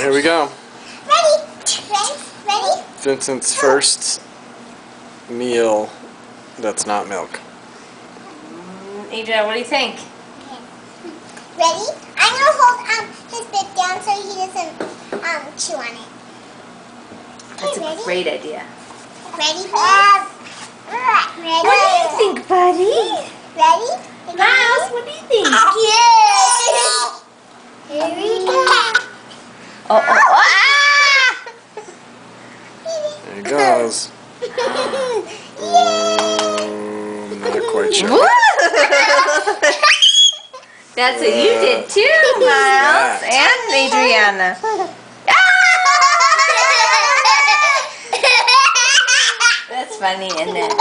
Alright, here we go. Ready? Ready? Vincent's first meal that's not milk. Adrian, what do you think? Ready? I'm gonna hold his bit down so he doesn't chew on it. That's a great idea. Ready? Ready? What do you think, buddy? Ready? Miles, what do you think? Yes! Here we go. Oh, ah! There he goes. Not quite sure. That's what you did too, Miles and Adriana. That's funny, isn't it?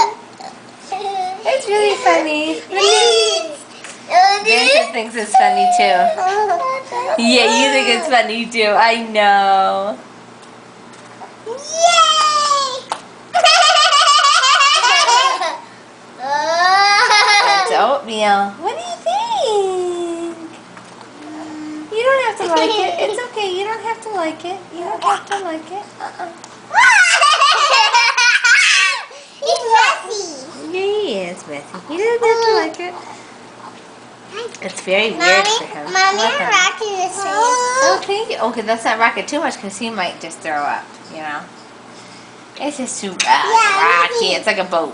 It's really funny. Vincent thinks it's funny too. Yeah, you think it's funny too. I know. It's oatmeal. What do you think? You don't have to like it. It's okay. You don't have to like it. You don't have to like it. He's messy. Yeah, he is messy. He doesn't have to like it. It's very weird for him. Mommy, I'm rocking this for you. Oh, thank you. Okay, let's not rock it too much because he might just throw up, you know? It's just too rocky. It's like a boat.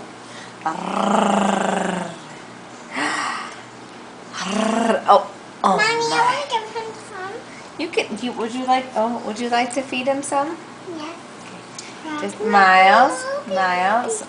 Oh, Mommy, I my. want to give him some. You can. Would you like to feed him some? Yes. Just Miles. Miles.